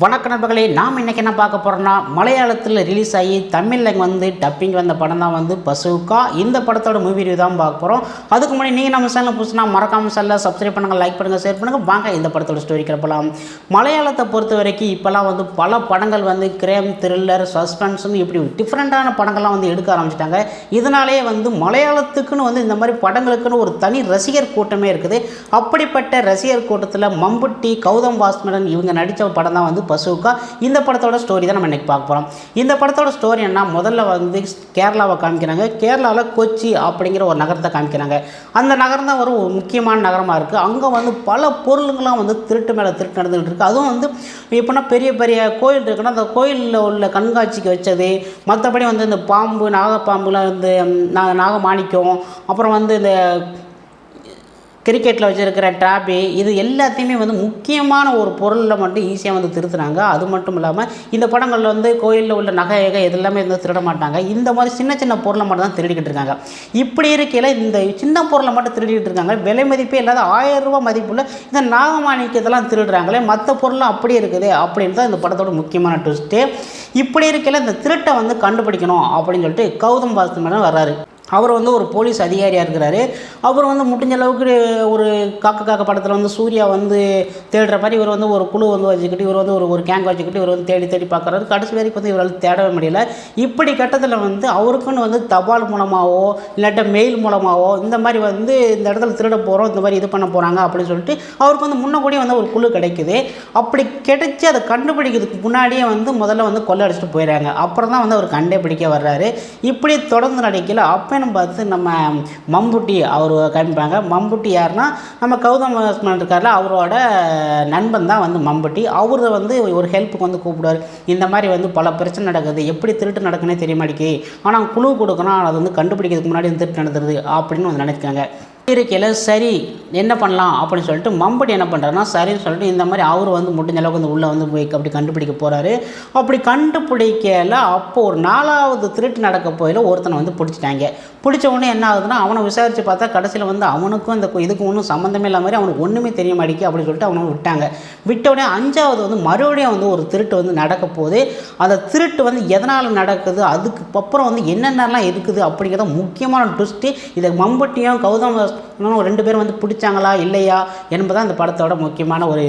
வணக்க நண்பர்களே, நாம் இன்றைக்கி என்ன பார்க்க போகிறோம்னா, மலையாளத்தில் ரிலீஸ் ஆகி தமிழில் வந்து டப்பிங் வந்த படம் தான் வந்து பசூக்கா. இந்த படத்தோட மூவி ரிவ்யூ தான் பார்க்க போகிறோம். அதுக்கு முன்னாடி நீங்கள் நம்ம சேனல் புதுசுனா மறக்காமல் சேனலை சப்ஸ்கிரைப் பண்ணுங்கள், லைக் பண்ணுங்கள், ஷேர் பண்ணுங்கள். வாங்க இந்த படத்தோட ஸ்டோரிக்கு போகலாம். மலையாளத்தை பொறுத்த வரைக்கும் இப்போலாம் வந்து பல படங்கள் வந்து கிரைம், த்ரில்லர், சஸ்பென்ஸ்னு இப்படி டிஃப்ரெண்ட்டான படங்கள்லாம் வந்து எடுக்க ஆரம்பிச்சிட்டாங்க. இதனாலே வந்து மலையாளத்துக்குன்னு வந்து இந்த மாதிரி படங்களுக்குன்னு ஒரு தனி ரசிகர் கூட்டமே இருக்குது. அப்படிப்பட்ட ரசிகர் கூட்டத்தில் மம்புட்டி, கௌதம் வாசுதேவன் இவங்க நடித்த படம் தான் வந்து பசூக்கா. இந்த படத்தோட ஸ்டோரி தான் நம்ம இன்றைக்கி பார்க்க போகிறோம். இந்த படத்தோட ஸ்டோரி என்ன, முதல்ல வந்து கேரளாவை காமிக்கிறாங்க. கேரளாவில் கொச்சி அப்படிங்கிற ஒரு நகரத்தை காமிக்கிறாங்க. அந்த நகரம் தான் ஒரு முக்கியமான நகரமாக இருக்குது. அங்கே வந்து பல பொருளுங்களாம் வந்து திருட்டு மேலே திருட்டு நடந்துகிட்டு இருக்குது. அதுவும் வந்து எப்படின்னா பெரிய பெரிய கோயில் இருக்குன்னா அந்த கோயிலில் உள்ள கண்காட்சிக்கு வச்சது, மற்றபடி வந்து இந்த பாம்பு, நாகப்பாம்புலாம் வந்து நாகமாணிக்கம், அப்புறம் வந்து இந்த கிரிக்கெட்டில் வச்சுருக்கிற ட்ராபி, இது எல்லாத்தையுமே வந்து முக்கியமான ஒரு பொருளில் மட்டும் ஈஸியாக வந்து திருத்துறாங்க. அது மட்டும் இல்லாமல் இந்த படங்களில் வந்து கோயிலில் உள்ள நகை இது எல்லாமே வந்து திருட மாட்டாங்க. இந்த மாதிரி சின்ன சின்ன பொருளை மட்டும் தான் திருடிக்கிட்டு இருக்காங்க. இப்படி இருக்கையில் இந்த சின்ன பொருளை மட்டும் திருடிக்கிட்டு இருக்காங்க. விலை மதிப்பே இல்லாத 1000 ரூபா மதிப்புள்ள இந்த நாகமாணிக்கத்தெல்லாம் திருடுறாங்களே, மற்ற பொருளும் அப்படியே இருக்குது அப்படின்னு தான் இந்த படத்தோட முக்கியமான ட்விஸ்ட்டு. இப்படி இருக்கையில் இந்த திருட்டை வந்து கண்டுபிடிக்கணும் அப்படின்னு சொல்லிட்டு கௌதம் வாசுதேவன் வர்றாரு. அவர் வந்து ஒரு போலீஸ் அதிகாரியாக இருக்கிறாரு. அவர் வந்து முடிஞ்ச அளவுக்கு ஒரு காக்க படத்தில் வந்து சூர்யா வந்து தேடுற மாதிரி இவர் வந்து ஒரு குழு வந்து வச்சுக்கிட்டு, இவர் வந்து ஒரு கேங் வச்சுக்கிட்டு இவர் வந்து தேடி தேடி பார்க்குறாரு. கடைசி வரைக்கும் வந்து இவரால் தேடவே முடியல. இப்படி கட்டத்தில் வந்து அவருக்குன்னு வந்து தபால் மூலமாகவோ இல்லாட்ட மெயில் மூலமாகவோ இந்த மாதிரி வந்து இந்த இடத்துல திருட போகிறோம், இந்த மாதிரி இது பண்ண போகிறாங்க அப்படின்னு சொல்லிட்டு அவருக்கு வந்து முன்னக்கூடியே வந்து ஒரு குழு கிடைக்குது. அப்படி கிடைச்சி அதை கண்டுபிடிக்கிறதுக்கு முன்னாடியே வந்து முதல்ல வந்து கொள்ளை அடிச்சுட்டு போயிடுறாங்க. அப்புறம் தான் வந்து அவர் கண்டுபிடிக்க வர்றாரு. இப்படி தொடர்ந்து நடிக்கல. அப்போ பார்த்து நம்ம மம்புட்டி அவர் காமிப்பாங்க. மம்புட்டி யாருன்னா நம்ம கௌதம் வாசுதேவன் இருக்கார்ல, அவரோட நண்பன் தான் வந்து மம்புட்டி. அவர் வந்து ஒரு ஹெல்ப்புக்கு வந்து கூப்பிடுவார். இந்த மாதிரி வந்து பல பிரச்சனை நடக்குது, எப்படி திருட்டு நடக்குன்னே தெரிய மாட்டேங்குது, ஆனால் குழு கொடுக்கணும், அதை வந்து கண்டுபிடிக்கிறதுக்கு முன்னாடி வந்து திருட்டு நடந்துருது அப்படின்னு வந்து நினைக்காங்க. இருக்கையில் சரி என்ன பண்ணலாம் அப்படின்னு சொல்லிட்டு மம்புட்டி என்ன பண்ணுறாருன்னா, சரின்னு சொல்லிட்டு இந்த மாதிரி அவர் வந்து முடிஞ்ச அளவுக்கு வந்து உள்ளே வந்து போய் அப்படி கண்டுபிடிக்க போகிறாரு. அப்படி கண்டுபிடிக்கல. அப்போது ஒரு 4வது திருட்டு நடக்க போயில ஒருத்தனை வந்து பிடிச்சிட்டாங்க. பிடிச்ச உடனே என்ன ஆகுதுன்னா, அவனை விசாரித்து பார்த்தா கடைசியில் வந்து அவனுக்கும் இந்த இதுக்கு ஒன்றும் சம்மந்தமே இல்லாத மாதிரி அவனுக்கு ஒன்றுமே தெரிய மாட்டேங்குது அப்படின்னு சொல்லிட்டு அவனை விட்டாங்க. விட்ட உடனே 5வது வந்து மறுபடியும் வந்து ஒரு திருட்டு வந்து நடக்க போகுது. அந்த திருட்டு வந்து எதனால் நடக்குது, அதுக்கு அப்புறம் வந்து என்னென்னலாம் இருக்குது அப்படிங்கிறத முக்கியமான ட்விஸ்ட்டு. இதை மம்புட்டியும் கௌதம் இன்னும் 2 பேரும் வந்து பிடிச்சாங்களா இல்லையா என்பதான் இந்த படத்தோட முக்கியமான ஒரு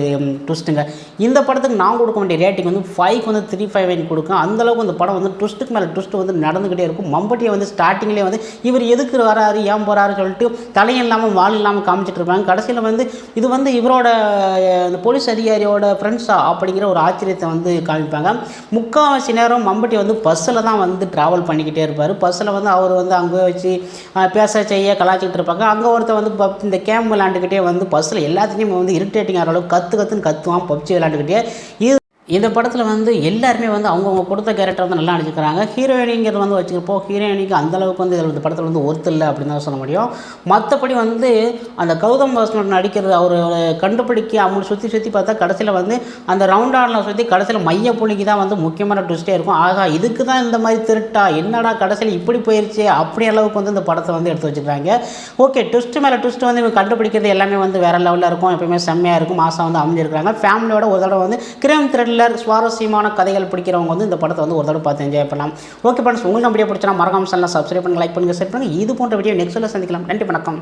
ட்விஸ்ட்டுங்க. இந்த படத்துக்கு நான் கொடுக்க வேண்டிய ரேட்டிங் வந்து 5க்கு வந்து 3.5 கொடுக்கும். அந்தளவுக்கு இந்த படம் வந்து ட்விஸ்ட்டுக்கு மேலே ட்விஸ்ட்டு வந்து நடந்துக்கிட்டே இருக்கும். மம்பட்டியை வந்து ஸ்டார்டிங்லேயே வந்து இவர் எதுக்கு வராரு, ஏன் போகிறாருன்னு சொல்லிட்டு தலையும் இல்லாமல் வால் இல்லாமல் காமிச்சிட்டு இருப்பாங்க. கடைசியில் வந்து இது வந்து இவரோட இந்த போலீஸ் அதிகாரியோட ஃப்ரெண்ட்ஸா அப்படிங்கிற ஒரு ஆச்சரியத்தை வந்து காமிப்பாங்க. முக்கால்வாசி நேரம் மம்பட்டி வந்து பஸ்ஸில் தான் வந்து ட்ராவல் பண்ணிக்கிட்டே இருப்பார். பஸ்ஸில் வந்து அவர் வந்து அங்கே வச்சு பேச செய்ய கலாச்சிக்கிட்டு இருப்பாங்க. அங்கே ஒருத்தர் வந்து இந்த கேம் விளாண்டுக்கிட்டே வந்து பஸ்ஸில் எல்லாத்துலேயும் வந்து இரிட்டேட்டிங் ஆகிற அளவுக்கு கற்றுன்னு கற்றுவான் பப்ஜி விளாண்டுக்கிட்டே. இந்த படத்தில் வந்து எல்லாருமே வந்து அவங்கவுங்க கொடுத்த கேரக்டர் வந்து நல்லா நடிச்சுக்கிறாங்க. ஹீரோயினிங்கிறது வந்து வச்சுக்கிறப்போ ஹீரோயினிக்கு அந்தளவுக்கு வந்து இதில் இந்த படத்தில் வந்து ஒர்த்து இல்லை அப்படின்னு தான் சொல்ல முடியும். மற்றபடி வந்து அந்த கௌதம் வாசுதேவன் நடிக்கிறது அவர் கண்டுபிடிக்க அவங்க சுற்றி பார்த்தா கடைசியில் வந்து அந்த ரவுண்டானில் சுற்றி கடைசியில் மையப்புள்ளிக்கு தான் வந்து முக்கியமான ட்விஸ்ட்டே இருக்கும். ஆகா இதுக்கு தான் இந்த மாதிரி திருட்டா, என்னடா கடைசியில் இப்படி போயிடுச்சு அப்படி அளவுக்கு வந்து இந்த படத்தை வந்து எடுத்து வச்சுக்கிறாங்க. ஓகே, ட்விஸ்ட்டு மேலே ட்விஸ்ட்டு வந்து இவங்க கண்டுபிடிக்கிறது எல்லாமே வந்து வேறு லெவலில் இருக்கும். எப்பவுமே செம்மையாக இருக்கும், மாதம் வந்து அமைஞ்சிருக்கிறாங்க. ஃபேமிலியோட ஒரு தடவை வந்து கிரைம் த்ரில்லர் சுவாரஸ்யமான கதைகள் பிடிக்கிறவங்க வந்து இந்த படத்தை வந்து ஒரு தடவை பார்த்து என்ஜாய் பண்ணலாம். ஓகே ஃப்ரெண்ட்ஸ், உங்களுக்கு வீடியோ பிடிச்சா மறக்காம சேனலை சப்ஸ்கிரைப் பண்ணுங்க, லைக் பண்ணுங்க, ஷேர் பண்ணுங்க. இது போன்ற வீடியோ நெக்ஸ்ட்டில் சந்திக்கலாம். நன்றி, வணக்கம்.